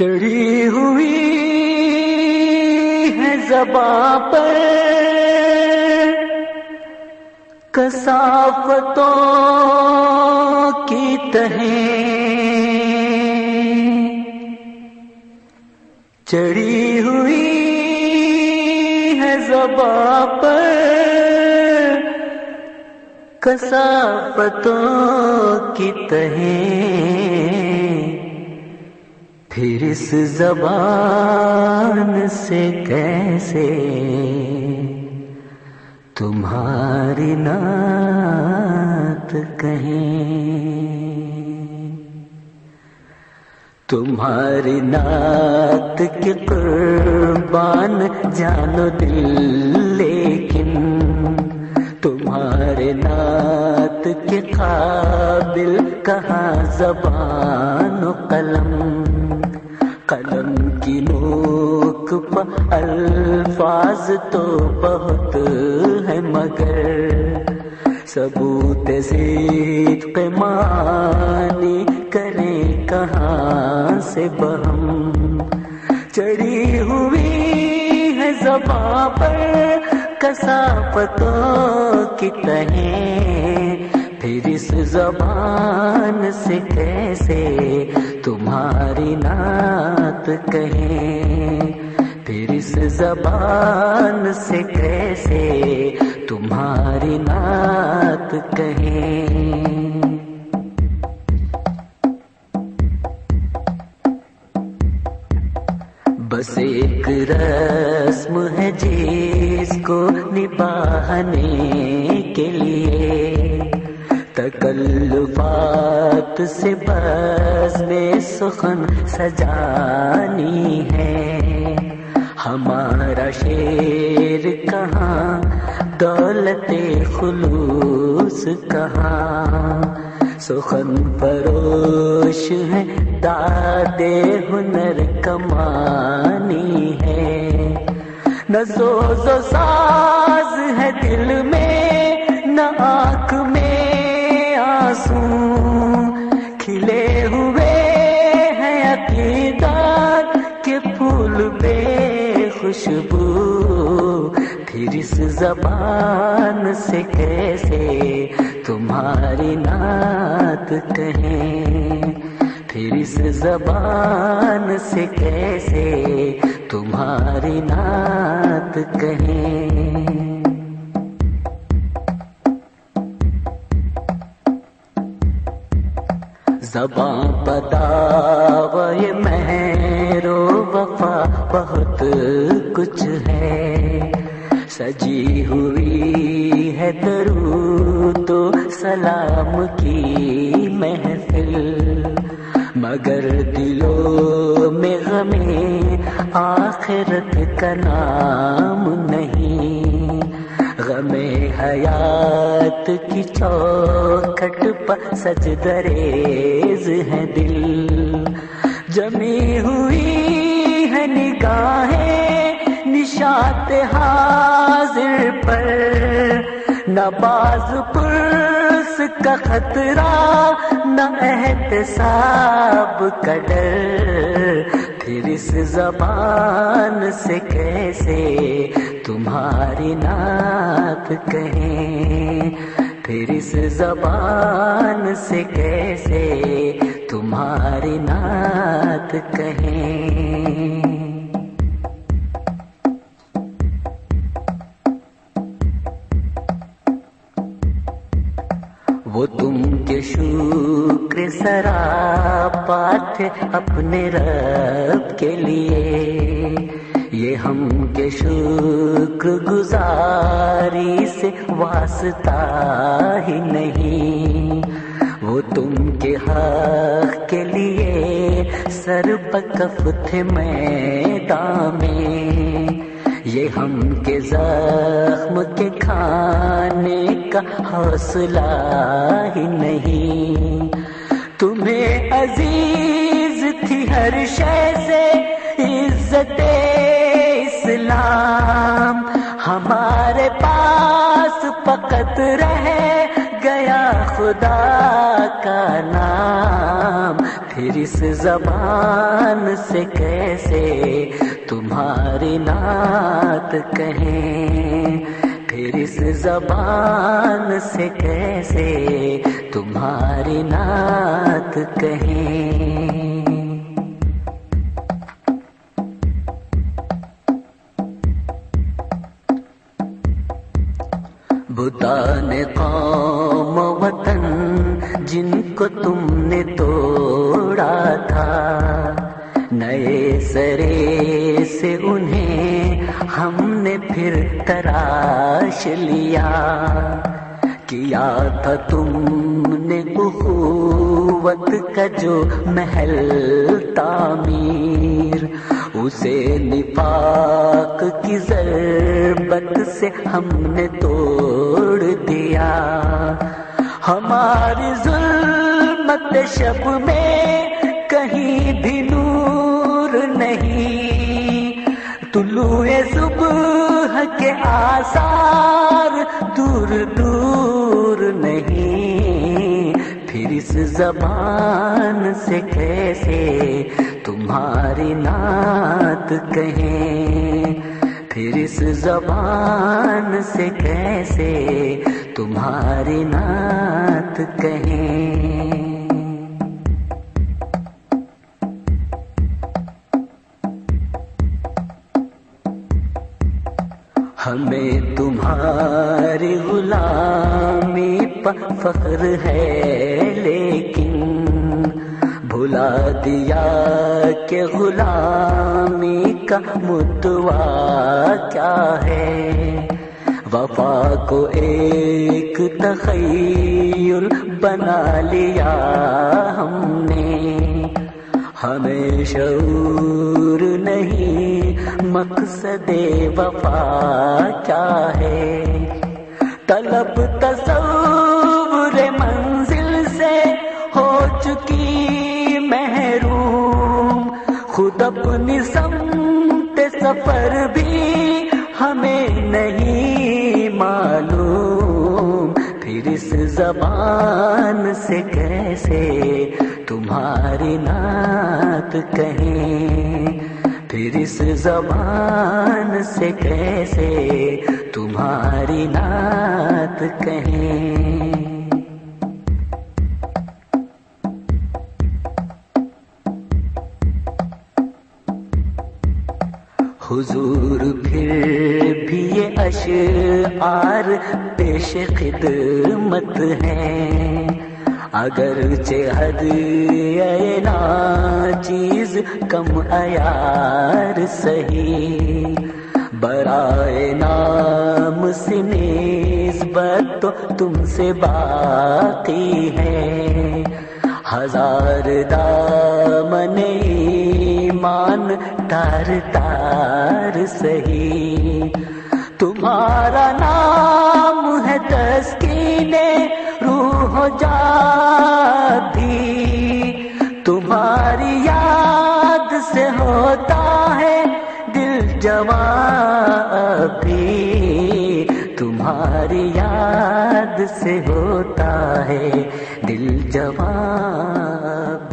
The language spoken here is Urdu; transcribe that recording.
چڑھی ہوئی ہے زبان پر کثافتوں کی تہیں، چڑھی ہوئی ہے زبان پر کثافتوں کی تہیں، پھر اس زبان سے کیسے تمہاری نعت کہیں، تمہاری نعت کے قربان جانو دل، لیکن تمہارے نعت کے قابل کہاں زبان و قلم، قلم کی نوک پر الفاظ تو بہت ہے مگر ثبوت صدق معنی کریں کہاں سے بہم، چڑھی ہوئی ہے زبان پر کثافتوں کی تہیں، پھر اس زبان سے کیسے تمہاری نعت کہیں، پھر اس زبان سے کیسے تمہاری نعت کہیں۔ بس ایک رسم ہے جس کو نبھانے کے لیے تکلفات سے بس میں سخن سجانی ہے، ہمارا شعر کہاں دولت خلوص کہاں، سخن فروش ہے داد ہنر کمانی ہے، نہ سوز و ساز ہے دل میں نہ آنکھ میں آنسو، کھلے ہوئے ہیں عقیدت کے پھول بے خوشبو، پھر اس زبان سے کیسے تمہاری نعت کہیں، پھر اس زبان سے کیسے تمہاری نعت کہیں۔ زباں بداوے مہر و وفا بہت کچھ ہے، سجی ہوئی ہے درود و سلام کی محفل، مگر دلوں میں غم آخرت کا نام نہیں، غم حیات کی چوکھٹ پر سجدہ ریز ہے دل، جمی ہوئی ہے نگاہیں نشاط حاضر پر، نہ باز پرس کا خطرہ نہ احتساب کا ڈر، پھر اس زبان سے کیسے تمہاری نعت کہیں، پھر اس زبان سے کیسے تمہاری نعت کہیں۔ وہ تم کے شکر سراپا تھے اپنے رب کے لیے، یہ ہم کے شکر گزاری سے واسطہ ہی نہیں، وہ تم کے حق کے لیے سر بکف تھے میدان میں، یہ ہم کے زخم کے کھانے کا حوصلہ ہی نہیں، تمہیں عزیز تھی ہر شے سے عزت اسلام، ہمارے پاس فقط رہ گیا خدا کا نام، پھر اس زبان سے کیسے تمہاری نعت کہیں، پھر اس زبان سے کیسے تمہاری نعت کہیں۔ بتان قوم وطن جن کو تم نے توڑا تھا، نئے سرے سے انہیں ہم نے پھر تراش لیا، کیا تھا تم نے اخوت کا جو محل تعمیر، اسے نفاق کی ضربت سے ہم نے توڑ دیا۔ ہماری ظلمت شب میں کہیں بھی نور نہیں، طلوع صبح کے آثار دور دور نہیں، پھر اس زبان سے کیسے تمہاری نعت کہیں، پھر اس زبان سے کیسے تمہاری نعت کہیں۔ ہمیں تمہاری غلامی پر فخر ہے، لیکن بھلا دیا کہ غلامی کا مدعا کیا ہے۔ وفا کو ایک تخیل بنا لیا ہم نے، ہمیں شعور نہیں مقصد وفا کیا ہے۔ طلب تصور منزل سے ہو چکی محروم، خود اپنی سمت سفر بھی ہمیں نہیں معلوم، پھر اس زبان سے کیسے تمہاری نعت کہیں، پھر اس زبان سے کیسے تمہاری نعت کہیں۔ حضور پھر بھی یہ اشعار پیش خدمت ہیں، اگرچہ ہدیہ ناچیز کم عیار سہی، برائے نام سے نسبت تو تم سے باقی ہے، ہزار دامن ایمان تار تار سہی، تمہارا نام ہے تسکین روح و جان بھی، تمہاری یاد سے ہوتا ہے دل جوان بھی، تمہاری یاد سے ہوتا ہے دل جوان۔